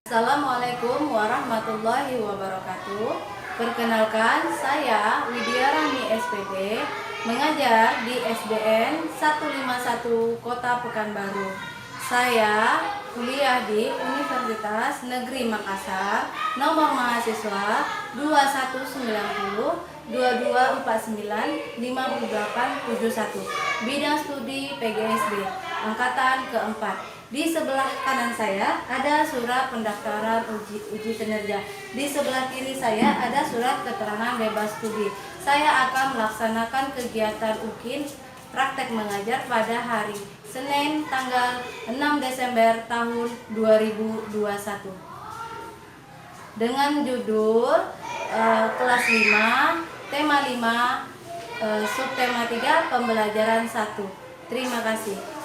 Assalamualaikum warahmatullahi wabarakatuh. Perkenalkan, saya Widya Rahmi SPD, mengajar di SDN 151 Kota Pekanbaru. Saya kuliah di Universitas Negeri Makassar, nomor mahasiswa 2190 2249 5871, bidang studi PGSD, angkatan keempat. Di sebelah kanan saya ada surat pendaftaran uji kinerja. Di sebelah kiri saya ada surat keterangan bebas studi. Saya akan melaksanakan kegiatan UKIN praktek mengajar pada hari Senin tanggal 6 Desember tahun 2021 dengan judul kelas 5, tema 5, subtema 3, pembelajaran 1. Terima kasih.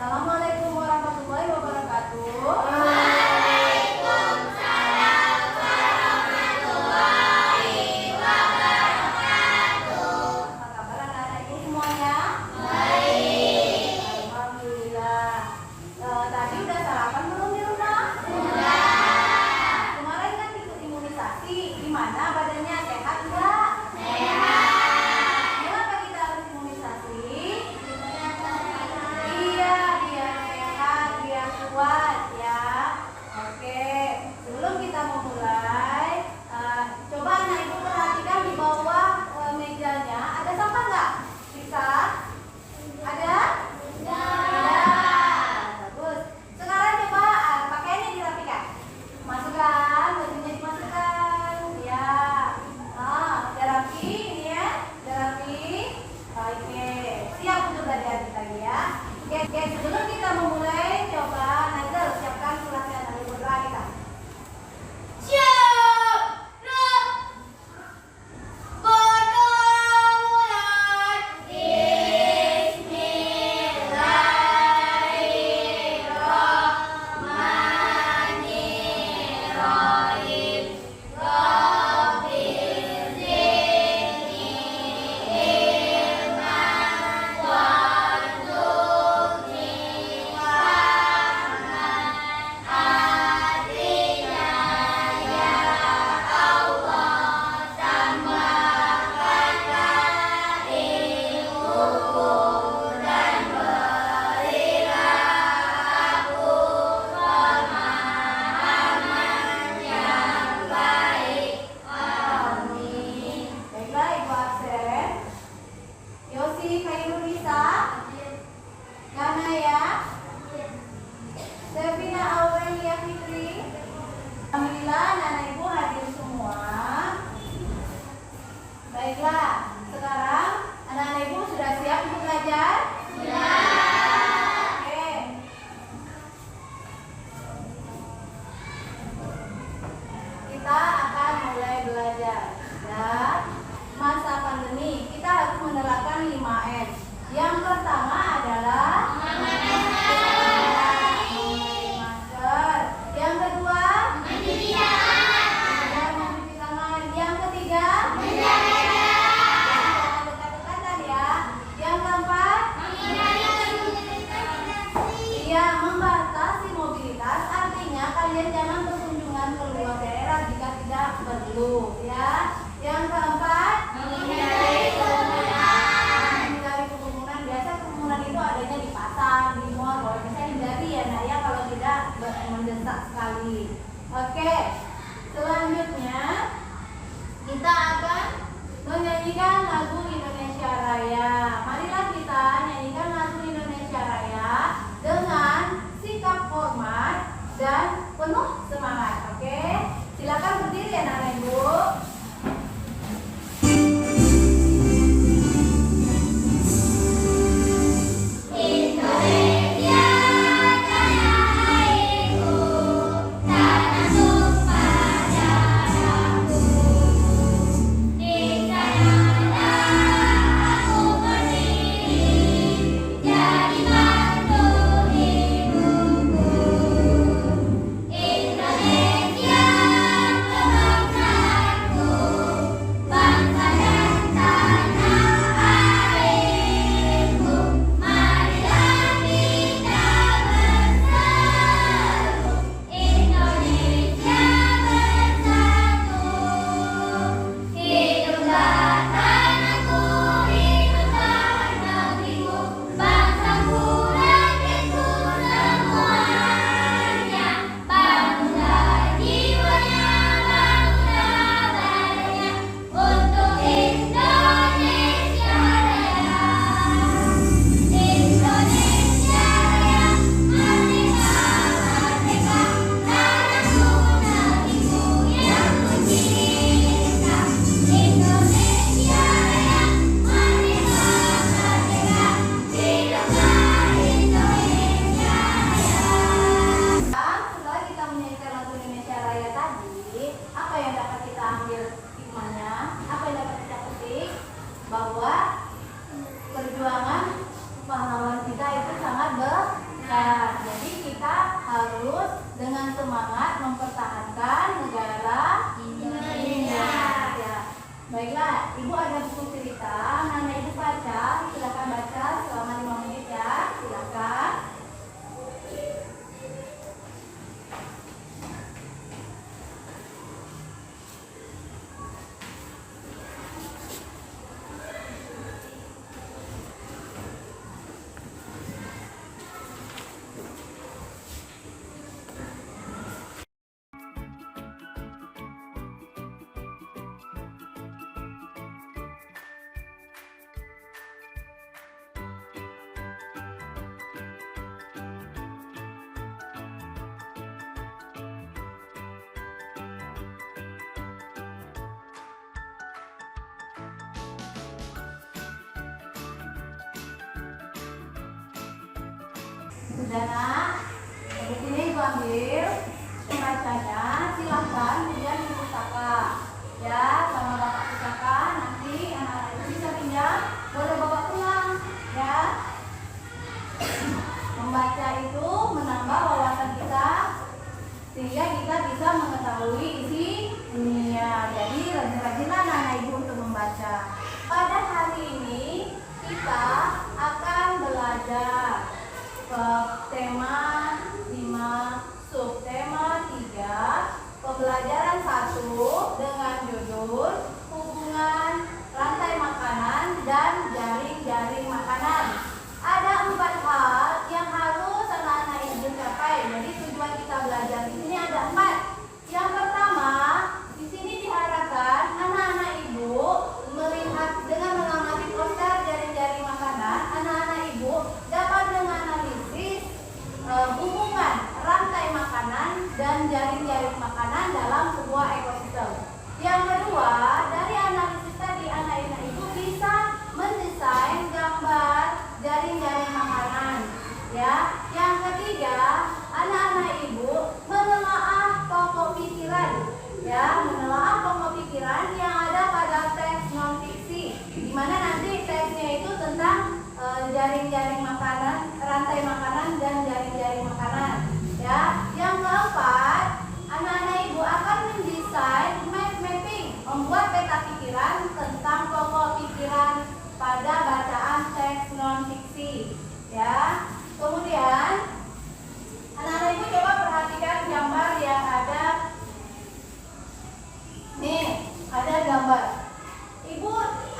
Assalamualaikum warahmatullahi wabarakatuh. Waalaikumsalam warahmatullahi wabarakatuh. Apa kabar anak-anak ibu semuanya? Baik. Alhamdulillah. Tadi udah sarapan belum di rumah? Sudah. Kemarin kan ikut imunisasi. Gimana badannya, sehat enggak? Sehat. Kenapa kita harus imunisasi? Iya, biar sehat, biar kuat ya. Oke, sebelum kita memulai, coba anak ibu perhatikan di bawah mejanya ada sampah nggak? Bisa? Ada? Ada. Bagus. Sekarang coba pakaiannya dirapikan. Masukkan, bajunya dimasukkan. Ya. Udah rapi ini ya? Udah rapi? Oke. Siap untuk belajar kita lagi ya. Oke, sebelum kita memulai, coba Nazal siapkan suratnya dari berdoa kita. Siap. Berdoa mulai. Bismillahirrahmanirrahim. Rabbil zidni ilman warzuqni fahman. Artinya ya Allah, tambahkanlah ilmuku dan berilah aku pemahaman yang baik. Amin. Baiklah, Ibu absen. Yosi Khairunisa, Ganaya, Sevina Aurelia Fitri. Alhamdulillah, anak ibu hadir semua. Baiklah, sekarang anak-anak ibu sudah siap untuk belajar? Oke. Kita akan mulai belajar. Dan masa pandemi kita harus menerapkan 5M. Yang pertama adalah memakai masker. Yang kedua, mencuci tangan. Yang ketiga, menjaga jarak. Jangan dekat-dekatan ya. Yang keempat, iya, membatasi mobilitas. Artinya kalian jangan berkunjungan ke luar daerah jika tidak perlu ya. Yang keempat, menghindari kerumunan. Biasa kerumunan itu adanya di pasar, di mall. Kalau bisa hindari ya nak ya, kalau tidak mendesak sekali. Oke, selanjutnya kita akan menyanyikan lagu Indonesia Raya. Marilah kita nyanyikan lagu Indonesia Raya dengan sikap hormat dan penuh semangat. Oke, silakan berdiri ya anak ibu. Indonesia tanah airku, tanah tumpah darahku. Di sana Ibu ada buku cerita, anak-anak ibu baca, silakan baca selama 5 menit ya, silakan. Sudah nak, bukunya ibu ambil, membacanya silahkan kemudian di pustaka ya, sama bapak pustaka. Nanti anak-anak itu bisa pinjam, boleh bawa pulang ya. Membaca itu menambah wawasan kita sehingga kita bisa mengetahui isi dunia. Jadi rajin-rajinlah anak-anak ibu untuk membaca. Pada hari ini kita akan belajar tema 5, subtema 3, pembelajaran 1 dengan judul hubungan rantai makanan dan jaring-jaring makanan. Ada 4 hal yang harus anak-anak ibu capai. Jadi tujuan kita belajar di sini ada 4. Yang pertama, di sini diharapkan anak-anak ibu melihat dengan mengamati poster jaring-jaring makanan, anak-anak ibu dapat menganalisis hubungan rantai makanan dan jaring-jaring makanan dalam sebuah ekosistem. Yang kedua, dari analisis tadi anak-anak ibu bisa mendesain gambar jaring-jaring makanan. Ya, yang ketiga, anak-anak ibu menelaah pokok pikiran. Ya, menelaah pokok pikiran yang ada pada teks non fiksi, di mana nanti teksnya itu tentang jaring-jaring makanan, rantai makanan dan jaring-jaring makanan. Ya, yang keempat, anak-anak ibu akan mendesain mapping, membuat peta pikiran tentang pokok pikiran pada bacaan teks non fiksi. Ya, kemudian anak-anak ibu coba perhatikan gambar yang ada. Nih, ada gambar. Ibu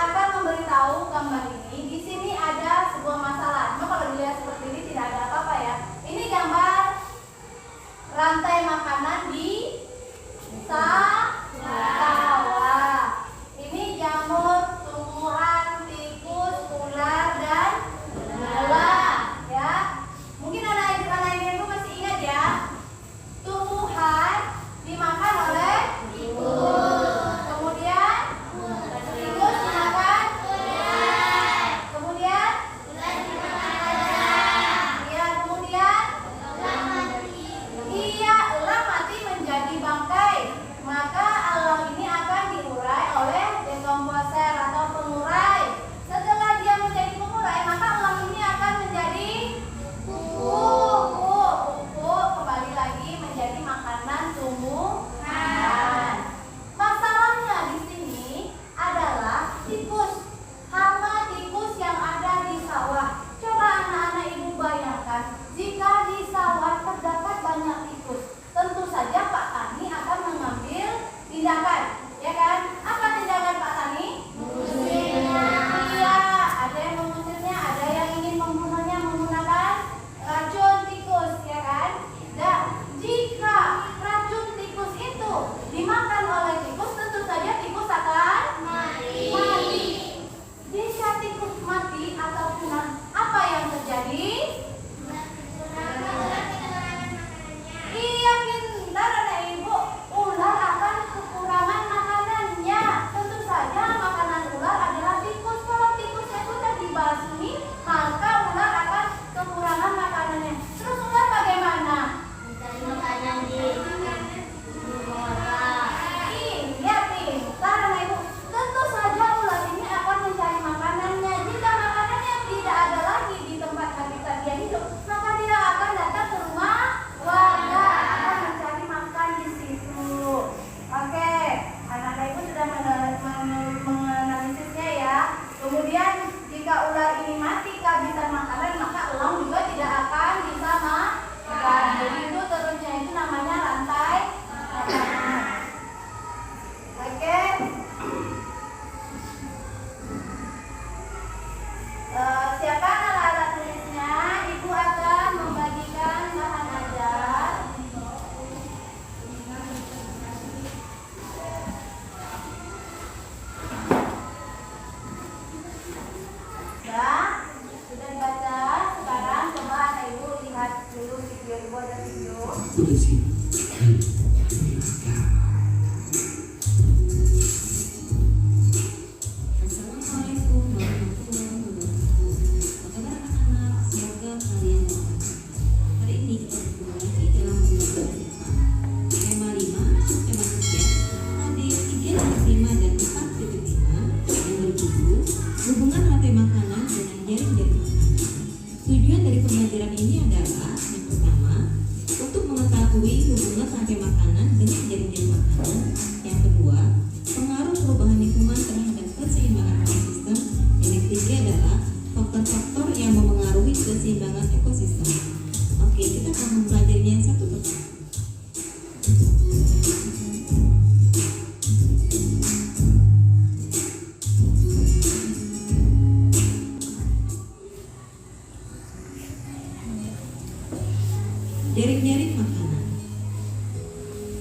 akan memberitahu gambar ini. Di sini ada sebuah masalah. Cuma kalau dilihat seperti ini tidak ada apa-apa ya. Ini gambar rantai makanan di sawah. Ini jamur, tumbuhan, tikus, ular dan belalang. Ya, mungkin anak-anak ibu masih ingat ya. Tumbuhan dimakan oleh tikus. Kemudian di sini. Assalamualaikum warahmatullahi wabarakatuh. Apa kabar anak-anak? Semoga kalian sehat. Hari ini kita bertemu lagi dalam pembelajaran IPA. Tema 5, tema 3, hadir 3.5 dan 4.5 yang berjudul hubungan rantai makanan dengan jaring-jaring makanan. Tujuan dari pembelajaran ini adalah yang pertama, untuk mengetahui hubungan rantai makanan dengan jaring-jaring makanan. Yang kedua, pengaruh perubahan lingkungan terhadap keseimbangan ekosistem. Yang ketiga adalah faktor-faktor yang memengaruhi keseimbangan ekosistem. Oke, kita akan mempelajarinya satu persatu. Jaring-jaring makanan.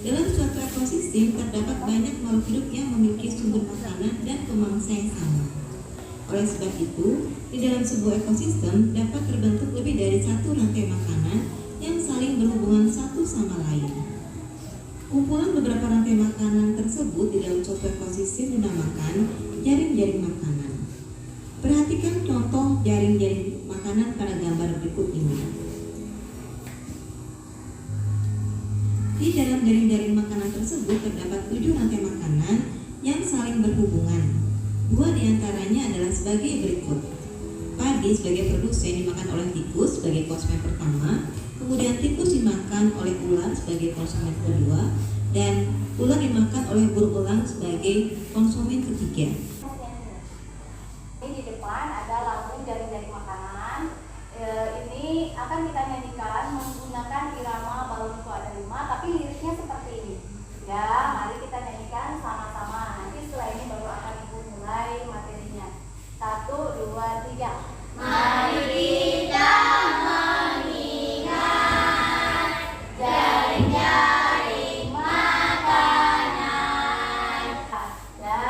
Dalam suatu ekosistem terdapat banyak makhluk hidup yang memiliki sumber makanan dan pemangsa yang sama. Oleh sebab itu, di dalam sebuah ekosistem dapat terbentuk lebih dari satu rantai makanan yang saling berhubungan satu sama lain. Kumpulan beberapa rantai makanan tersebut di dalam suatu ekosistem dinamakan jaring-jaring makanan. Perhatikan contoh jaring-jaring makanan pada gambar berikut ini. Di dalam jaring-jaring makanan tersebut terdapat 7 rantai makanan yang saling berhubungan. 2 diantaranya adalah sebagai berikut. Padi sebagai produsen dimakan oleh tikus sebagai konsumen pertama, kemudian tikus dimakan oleh ular sebagai konsumen kedua, dan ular dimakan oleh berulang sebagai konsumen ketiga. Ini di depan ada lambung jaring-jaring makanan. Ini akan kita nyanyikan menggunakan irama balonku ada 5, tapi liriknya seperti ini. Ya, mari kita nyanyikan sama-sama. Nanti setelah ini baru akan ibu mulai materinya. 1, 2, 3. Mari kita mengingat jaring-jaring makanan. Ya,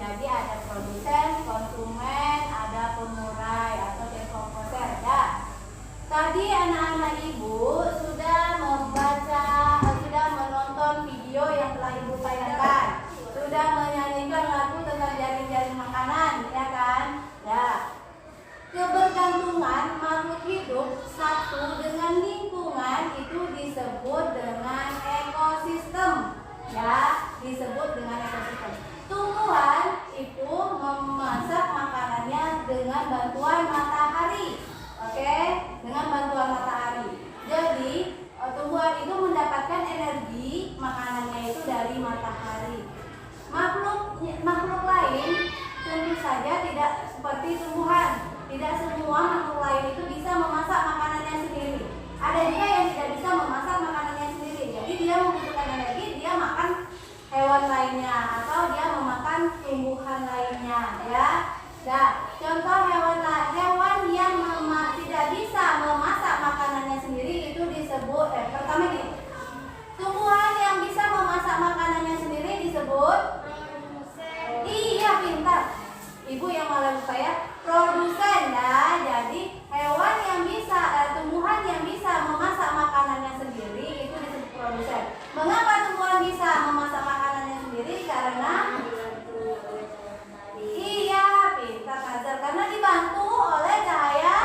jadi ada produsen, konsumen, ada pemurai atau dekomposer. Ya. Tadi anak-anak ibu sudah menonton video yang telah ibu tayangkan, sudah menyanyikan lagu tentang jaring-jaring makanan, ya kan? Ya. Kebergantungan makhluk hidup satu dengan lingkungan itu disebut dengan ekosistem. Ya, disebut dengan ekosistem. Tumbuhan itu memasak makanannya dengan bantuan matahari. Oke, dengan bantuan matahari. Jadi tumbuhan itu mendapatkan energi makanannya itu dari matahari. Makhluk lain tentu saja tidak seperti tumbuhan. Tidak semua makhluk lain itu bisa memasak makanannya sendiri. Ada juga yang tidak bisa memasak makanannya sendiri. Jadi dia membutuhkan energi, dia makan hewan lainnya atau dia memakan tumbuhan lainnya, ya. Nah, contoh hewan yang tidak bisa memasak makanannya sendiri itu disebut pertama gini. Tumbuhan yang bisa memasak makanannya sendiri disebut iya, pintar. Ibu yang malah lupa ya, produsen ya. Jadi hewan yang bisa tumbuhan yang bisa memasak makanannya sendiri itu disebut produsen. Mengapa tumbuhan bisa memasak makanannya sendiri? Karena iya, pintar Nazar, karena dibantu oleh cahaya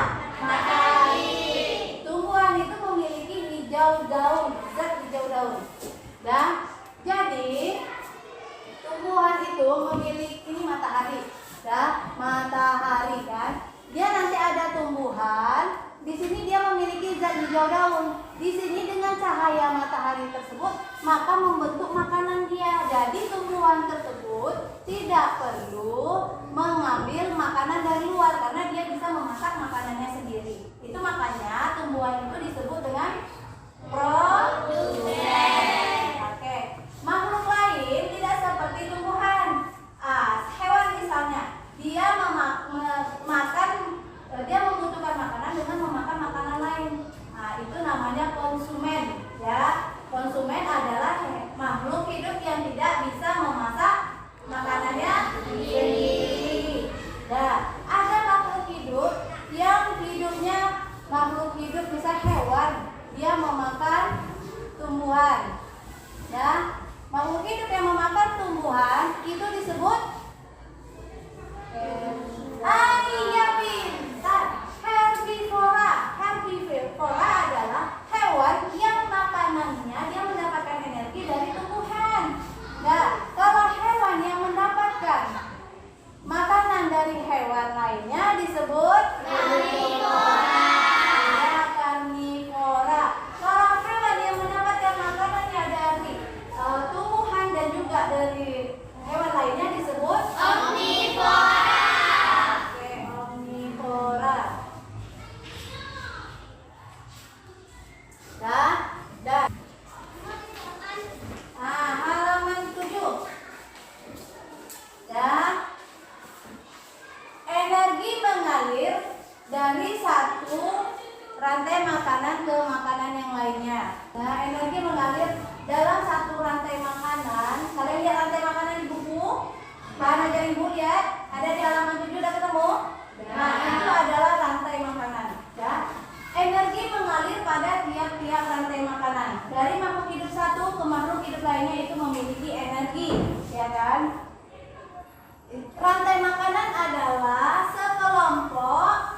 matahari. Tumbuhan itu memiliki hijau daun, zat hijau daun. Nah, jadi tumbuhan itu memiliki matahari, ya, matahari kan. Dia nanti ada tumbuhan, di sini dia memiliki zat hijau daun. Di sini dengan cahaya matahari tersebut maka membentuk makanan dia. Jadi tumbuhan tersebut tidak perlu mengambil makanan dari luar karena dia bisa memasak makanannya sendiri. Itu makanya tumbuhan itu disebut dengan produsen. Oke. Makhluk lain tidak seperti tumbuhan. Hewan misalnya, dia dia membutuhkan makanan dengan memakan makanan lain. Itu namanya konsumen, ya. Konsumen adalah makhluk hidup yang tidak bisa memasak makanannya sendiri. Nah, ada makhluk hidup yang hidupnya makhluk hidup misal hewan, dia memakan dari hewan lainnya disebut Karnivora. Ya, karnivora. Kalau hewan yang mendapatkan makanannya dari tumbuhan dan juga dari hewan lainnya disebut Omnivora. Oke, omnivora. Dah. Halaman 7. Ya. Energi mengalir dari satu rantai makanan ke makanan yang lainnya. Nah, energi mengalir dalam satu rantai makanan. Kalian lihat rantai makanan di buku? Bahan ajar ibu lihat. Ada di halaman 7, udah ketemu? Nah, itu adalah rantai makanan. Ya. Energi mengalir pada tiap-tiap rantai makanan. Dari makhluk hidup satu ke makhluk hidup lainnya itu memiliki energi, ya kan? Rantai makanan adalah sekelompok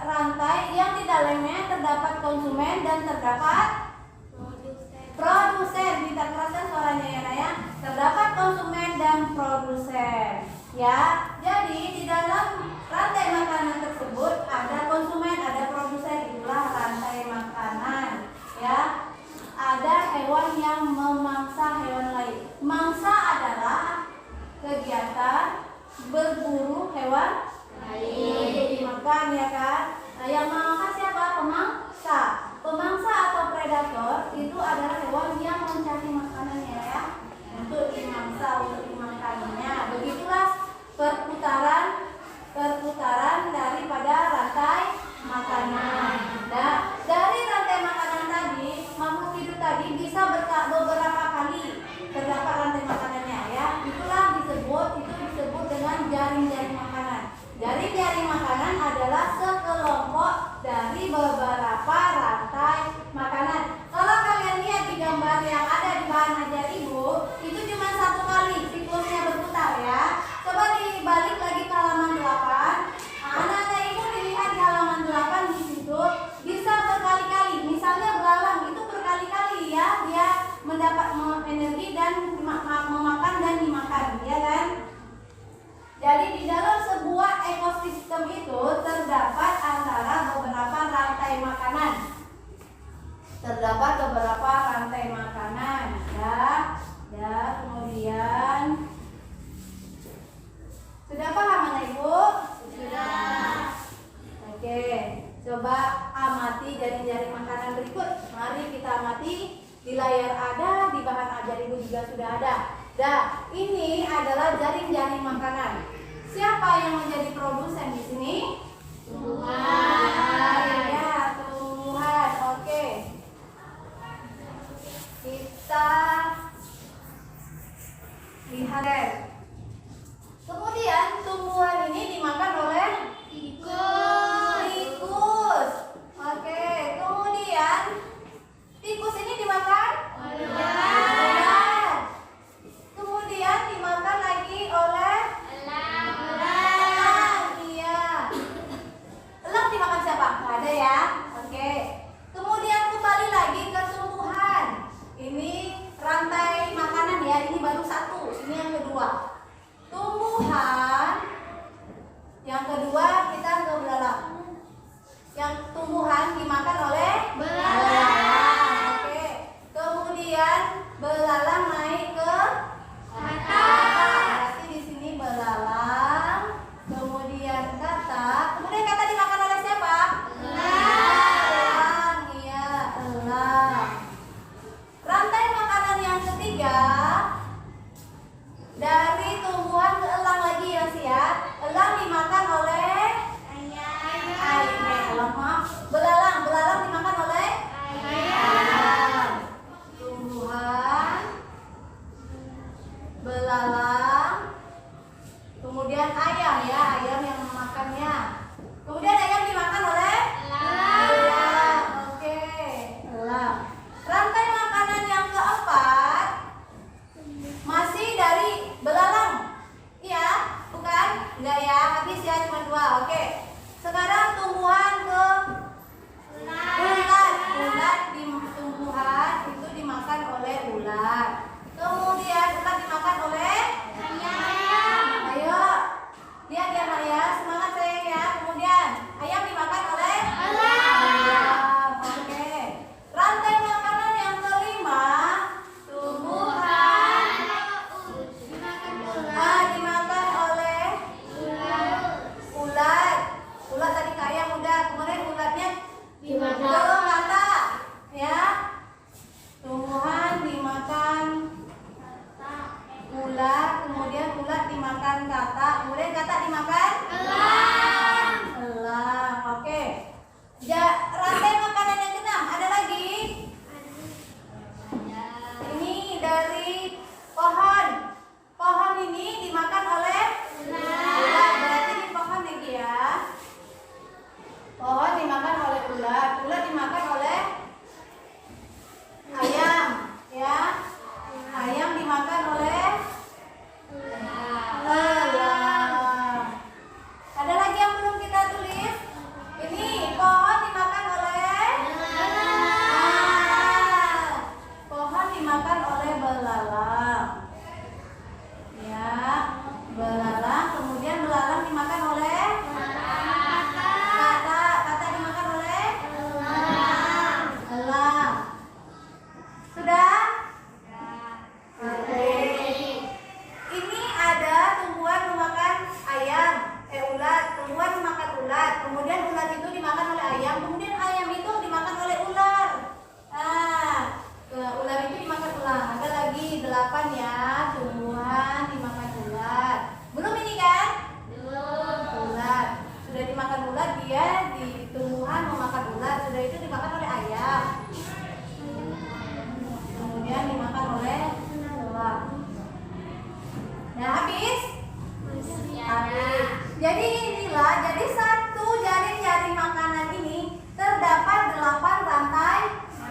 rantai yang di dalamnya terdapat konsumen dan terdapat produsen. Kita keraskan suaranya ya, Naya. Terdapat konsumen dan produsen. Ya, jadi di dalam rantai makanan tersebut ada konsumen, ada produsen, itulah rantai makanan. Ya, ada hewan yang memangsa hewan lain. Mangsa adalah kegiatan berburu hewan untuk dimakan, ya kan? Nah, yang memakan siapa? Pemangsa. Pemangsa atau predator itu adalah hewan yang mencari makanannya ya, untuk dimangsa, untuk dimakannya. Begitulah perputaran daripada rantai makanan. Nah, dari rantai makanan tadi, makhluk hidup tadi bisa beberapa kali terdapat rantai makanannya ya. Itulah disebut dengan jaring-jaring makanan. Jaring-jaring makanan adalah sekelompok dari beberapa rantai makanan. Kalau kalian lihat di gambar yang ada di bahan ajar ibu, itu cuma satu kali siklusnya berputar ya. Coba dibalik lagi ke halaman 8. Anak-anak ibu dilihat di halaman 8 di situ bisa berkali-kali. Misalnya belalang itu berkali-kali ya, dia mendapat energi dan memakan dan dimakan, ya kan? Jadi di dalam sebuah ekosistem itu terdapat antara beberapa rantai makanan. Terdapat beberapa rantai makanan, ya. Kemudian sudah paham anak ibu? Sudah. Oke, coba amati jaring-jaring makanan berikut. Mari kita amati. Di layar ada, di bahan ajar ibu juga sudah ada. Nah, ini adalah jaring-jaring makanan. Siapa yang menjadi produsen di sini? Tumbuhan. Ya, tumbuhan. Oke. Kita lihat. Kemudian tumbuhan ini dimakan oleh tikus. Oke, kemudian tikus ini dimakan? Iya. Kemudian dimakan kata, kemudian kata dimakan Elang. elang. Oke. Rantai makanan yang keenam ada lagi. Ini dari pohon. Pohon ini dimakan oleh ular. Berarti ini pohon lagi ya. Pohon dimakan oleh ular. Ular dimakan oleh ayam, ya. Ayam dimakan oleh elang. Ada lagi yang belum kita tulis? Ini pohon dimakan oleh pohon dimakan oleh belalang. Ya, belalang. Kemudian belalang dimakan oleh kata dimakan oleh elang. Sudah? Oke. Ini ada tumbuhan memakan ayam, ular. Tumbuhan memakan ular. Kemudian ular itu dimakan oleh ayam. Kemudian ayam itu dimakan oleh ular. Ular itu dimakan ular. Ada lagi 8 ya, tumbuhan dimakan ular. Belum ini kan? Ular. Sudah dimakan ular, dia di tumbuhan memakan ular. Sudah itu dimakan oleh ayam. Kemudian dimakan oleh elang. Nah, habis? Habis. Jadi inilah, jadi satu jaring-jaring makanan ini terdapat 8 rantai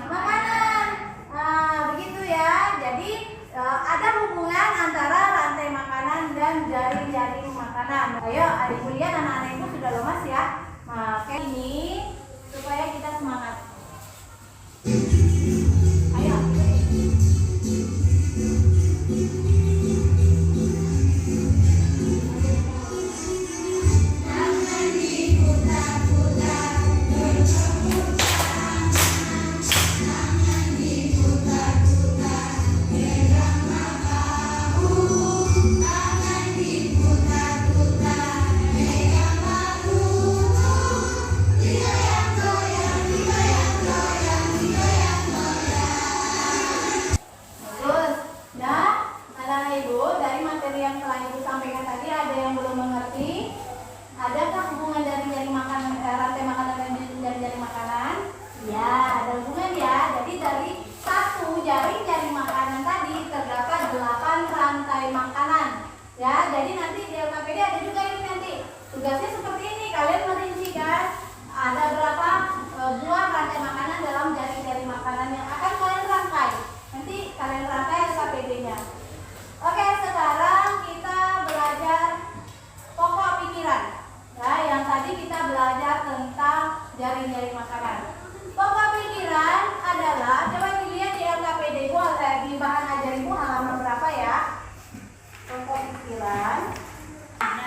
makanan. Nah, begitu ya. Jadi ada hubungan antara rantai makanan dan jaring-jaring makanan. Ayo, adik lihat anak-anak ibu sudah lemas ya. Maka ini supaya kita semangat. Ayo. Bagus. Nah, anak-anak ibu, dari materi yang telah ibu sampaikan tadi ada yang belum mengerti? Adakah hubungan jaring-jaring makanan, rantai makanan dan jaring-jaring makanan? Ya, ada hubungan ya. Jadi dari satu jaring-jaring makanan tadi terdapat 8 rantai makanan. Ya, jadi nanti di LKPD ada juga ini nanti. Tugasnya seperti ini, kalian merincikan ada berapa buah rantai makanan dalam jaring-jaring makanan yang akan kalian rangkai. Nanti kalian rangkai LKPD-nya. Oke, sekarang kita belajar pokok pikiran. Ya, yang tadi kita belajar tentang jaring-jaring makanan. Pokok pikiran adalah, coba dilihat di LKPD ibu, di bahan ajar ibu halaman berapa ya? Pokok pikiran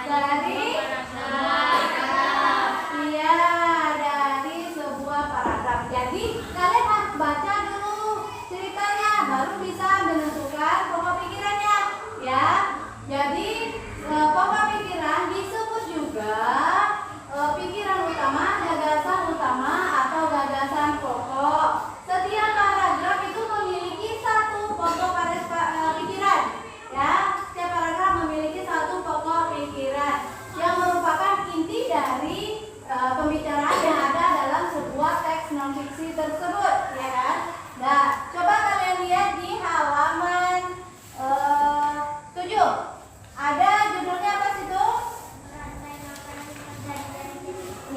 dari dari sebuah paragraf. Jadi kalian harus baca dulu ceritanya, baru bisa menentukan pokok pikirannya, ya. Jadi pokok pikiran disebut juga pikiran utama, gagasan utama, atau gagasan pokok. Setiap paragraf itu memiliki satu pokok pikiran, ya. Setiap paragraf memiliki satu pokok pikiran yang merupakan inti dari pembicaraan yang ada dalam sebuah teks non fiksi tersebut, ya kan? Nah, coba kalian lihat di halaman 7. Ada judulnya apa situ?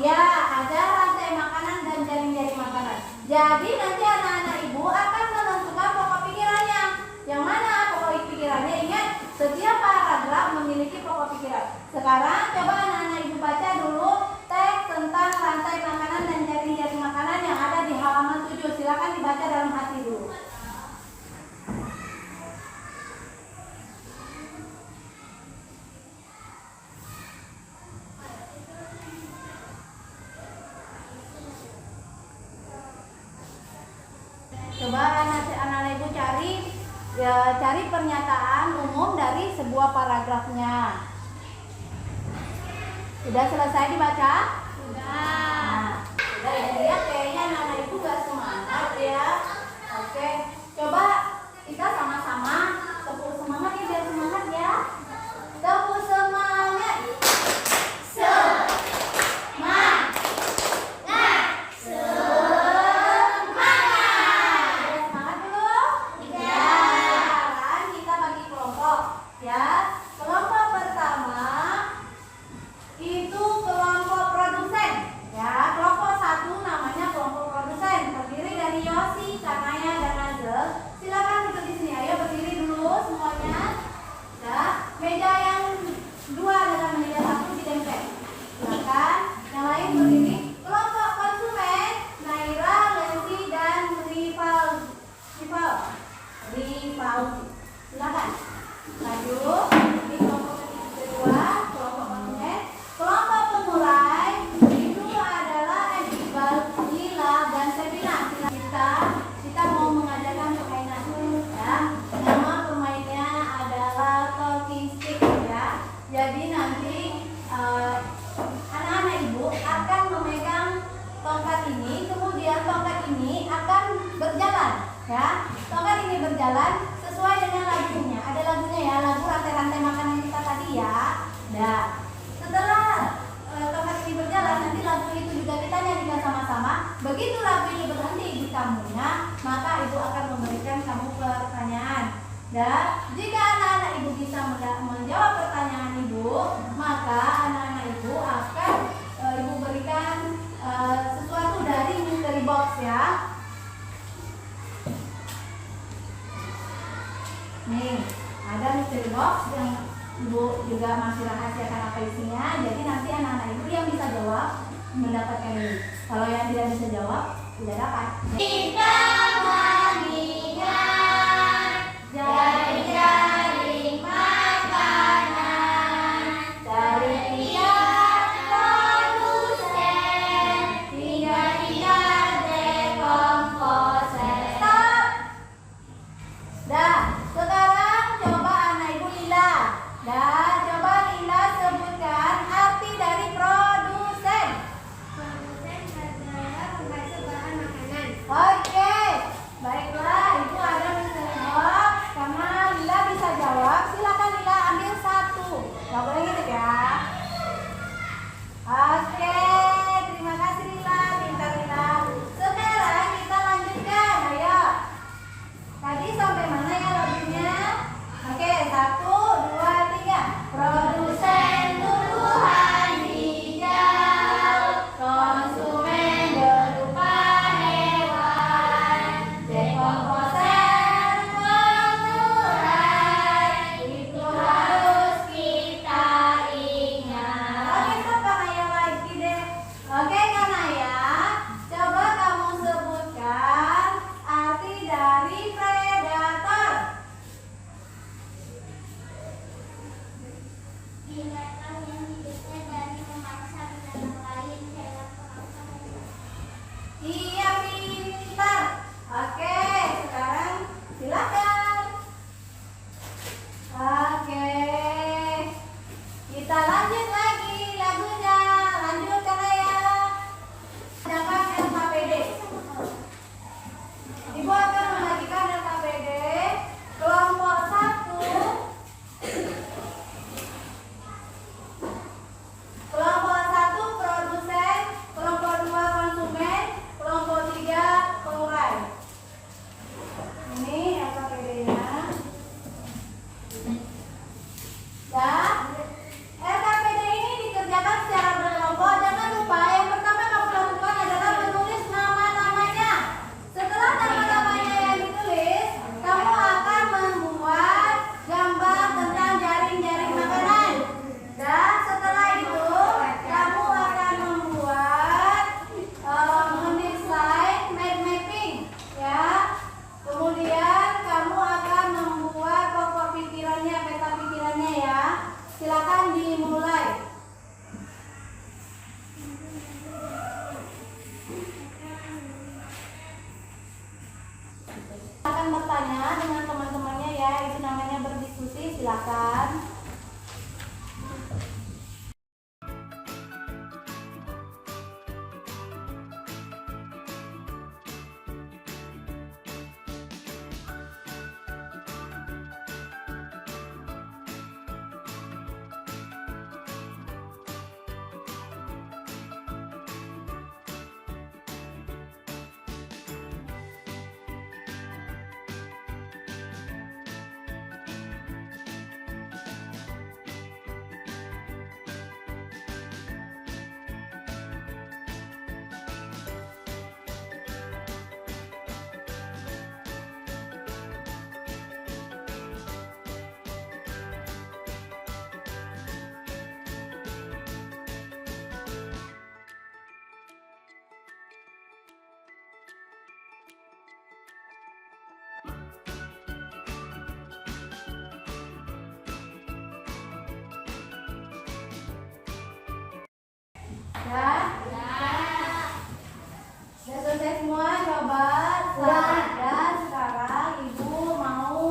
Ya, ada rantai makanan dan jaring-jaring makanan. Jadi nanti anak-anak ibu akan menentukan pokok pikirannya. Yang mana pokok pikirannya? Ingat, setiap paragraf memiliki pokok pikiran. Sekarang coba anak-anak ibu baca dulu teks tentang rantai makanan dan jaring-jaring makanan yang ada di halaman 7. Silakan dibaca dalam hati dulu. Coba anak-anak ibu cari pernyataan umum dari sebuah paragrafnya. Sudah selesai dibaca? Sudah. Sudah ya, lihat kayaknya anak-anak ibu gak semangat ya. Oke, coba kita sama-sama tepuk semangat ya, biar semangat ya. Tepuk semangat. Nah, setelah tongkat ini berjalan, nanti lagu itu juga kita nyanyikan sama-sama. Begitu lagu ini berhenti di kamunya, maka ibu akan memberikan kamu pertanyaan. Dan jika anak-anak ibu bisa menjawab pertanyaan ibu, maka anak-anak ibu akan ibu berikan sesuatu dari mystery box ya. Nih, ada mystery box yang ibu juga masih rahasiakan apa isinya. Jadi nanti anak-anak ibu yang bisa jawab mendapatkan ini. Kalau yang tidak bisa jawab, tidak dapat. Kita mengingat jaring-jaring makanan dari tiap produsen hingga tingkat dekomposer. Stop. Dah, sekarang coba anak ibu Lila. Dah, coba Lila sebutkan arti dari produsen. Produsen adalah penghasil bahan makanan. Oke, baiklah, ibu ada mystery box. Karena Lila bisa jawab, silakan Lila ambil satu. Gak boleh gitu ya. Oke, terima kasih Lila, pintar Lila. Sekarang kita lanjutkan, ayo. Tadi sampai mana ya lagunya? Oke, 1, 2, 3. Produsen Tumbuhan hijau, konsumen berupa hewan, dekomposer mengurai, itu harus kita ingat. Oke, stop Kanaya lagi deh. Oke Kanaya, coba kamu sebutkan arti dari predator. Binatang yang hidupnya dari memaksa binatang lain, hewan pemangsa hewan. Iya, pintar. Oke, sekarang silakan. Oke, kita lanjut lagi lagunya. Lanjut Kanaya. Dapat LKPD. Ibu akan membagikan LKPD kelompok 1. Kelompok 1 produsen, kelompok 2 konsumen, kelompok 3 pengurai. Ini LKPD-nya. Dan LKPD ini dikerjakan secara berkelompok. Jangan lupa yang pertama kamu lakukan adalah menulis nama-namanya. Setelah nama-namanya yang ditulis, kamu akan membuat gambar tentang jaring-jaring makanan. Dan setelah itu, kamu akan membuat mendesain mind mapping, ya. Kemudian kamu akan membuat pokok pikirannya, peta pikirannya ya. Silakan dimulai. Akan bertanya dengan teman-temannya ya. Itu namanya berdiskusi. Silakan. Ya? Sudah selesai semua coba. Dan sekarang ibu mau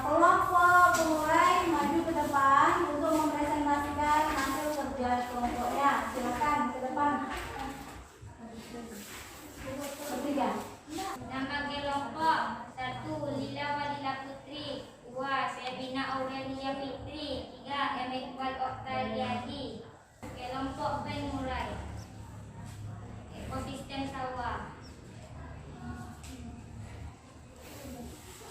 kelompok pengurai maju ke depan untuk mempresentasikan hasil kerja kelompoknya. Silakan ke depan. Ketiga. Nama kelompok 1. Lila Walila Putri. 2. Sebina Aurelia Fitri. 3. M. Iqbal terjadi. Kelompok B mulai. Ekosistem sawah.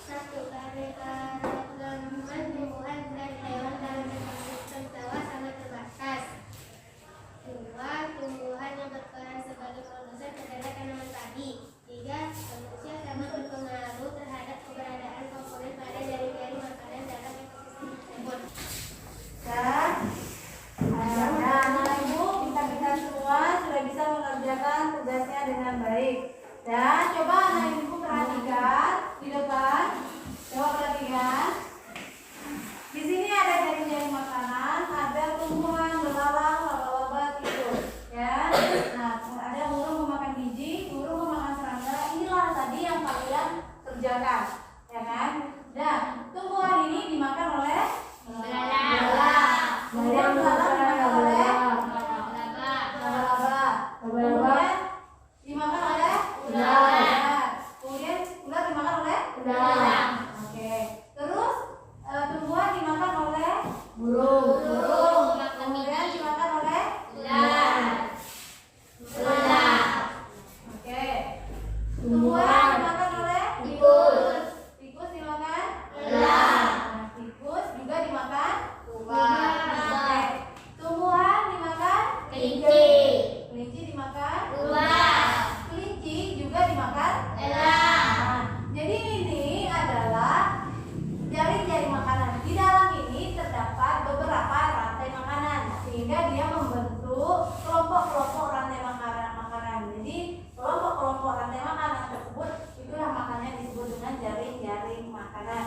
1. Keanekaragaman tumbuhan dan hewan dalam ekosistem sawah sangat terbatas. 2. Tumbuhan yang berperan sebagai produsen adalah tanaman padi. 3. Manusia sangat berpengaruh terhadap keberadaan komponen pada jaring-jaring makanan dalam ekosistem tersebut. Dan anak ibu kita semua sudah bisa mengerjakan tugasnya dengan baik. Dan coba anak ibu perhatikan di depan. Coba perhatikan. Di sini ada jaring-jaring makanan, ada tumbuhan belalang, laba-laba, tikus. Ya. Nah, ada burung memakan biji, burung memakan serangga. Inilah tadi yang kalian kerjakan, ya kan? Dan tumbuhan ini dimakan oleh belalang. Kemudian belalang dimakan oleh laba-laba. Kemudian dimakan oleh ular. Kemudian ular dimakan oleh belalang. Oke. Terus tumbuhan dimakan oleh burung. Kemudian dimakan oleh ular. Oke. Tumbuhan dimakan oleh tikus. Tikus dimakan ular. Nah, tikus juga dimakan ular. Oke. Tumbuhan dimakan Kelinci. kelinci dimakan Ular. kelinci juga dimakan Elang. Nah, jadi ini adalah jaring-jaring makanan. Di dalam ini terdapat beberapa rantai makanan sehingga dia membentuk kelompok-kelompok rantai makanan. Jadi kelompok-kelompok rantai makanan tersebut itulah makanya disebut dengan jaring-jaring makanan.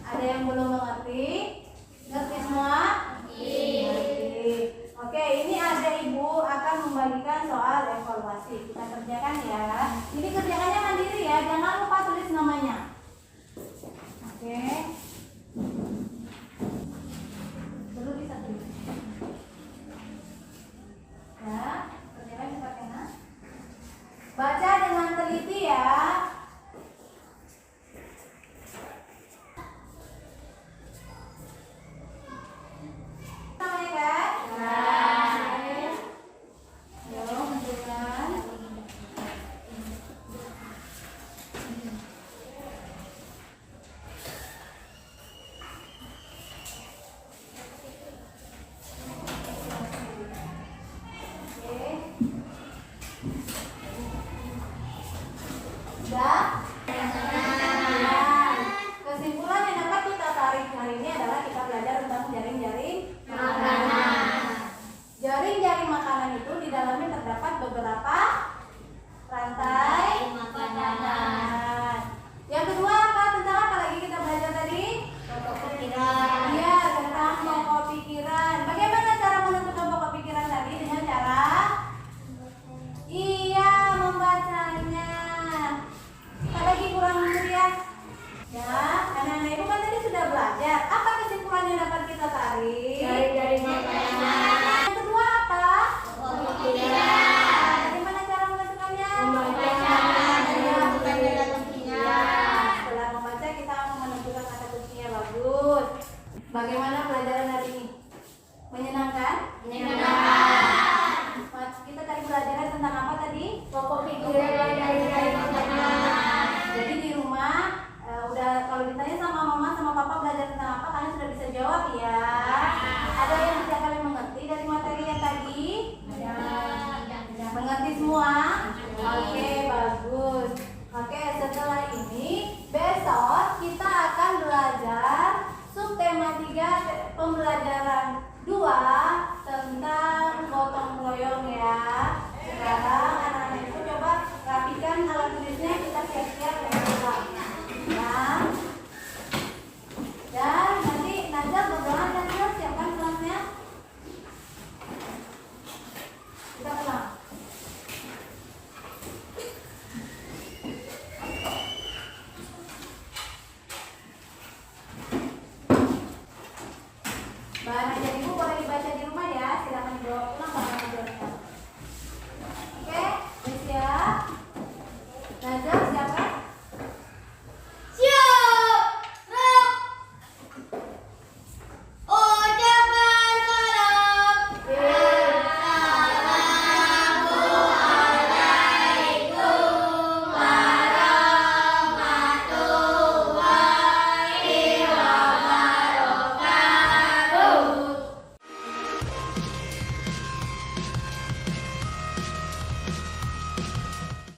Ada yang belum mengerti? Ngerti semua? Ngerti. Oke, ini ada ibu akan membagikan soal evaluasi. Kita kerjakan ya. Ini kerjakannya mandiri ya. Jangan lupa tulis namanya. Oke. Dulu bisa tulis. Ya, kerjakan cepat ya. Baca dengan teliti ya. Namanya kan? Oke. Ayo menunjukkan. Oke. Sudah? Kesimpulan yang dapat kita tarik hari ini adalah kita belajar tentang jaring-jaring makanan. Jaring-jaring makanan itu di dalamnya terdapat beberapa rantai makanan. Yang kedua apa? Tentang apa lagi kita belajar tadi? Pokok pikiran. Iya, tentang pokok pikiran. Bagaimana cara menentukan pokok pikiran tadi? Dengan cara iya, membacanya. Tak lagi kurang ya. Ya, anak-anak ibu kan tadi sudah belajar. Apa kesimpulan yang dapat kita tarik? Jaring-jaring makanan. Yang kedua apa? Pokok pikiran. Bagaimana cara menentukannya? Membaca dan menentukan kata kuncinya. Setelah membaca kita menentukan kata kuncinya bagus. Bagaimana pelajaran hari ini? Menyenangkan? Menyenangkan. Kita tadi belajar tentang apa tadi? Pokok pikiran jaring-jaring makanan. Jadi di rumah udah kalau ditanya sama mama sama papa belajar tentang apa kalian sudah bisa jawab ya. Ada yang tidak kalian mengerti dari materi yang tadi? Mengerti semua? Oke, bagus. Oke, setelah ini besok kita akan belajar subtema 3 pembelajaran 2 tentang gotong royong ya. Sekarang anak-anak itu coba rapikan alat tulisnya, kita siap-siap ya. Dan nanti Najwa berdoa dan Najwa siapkan kelasnya. Kita pulang. Bahan ajar ibu boleh dibaca di rumah ya. Silakan dibawa pulang.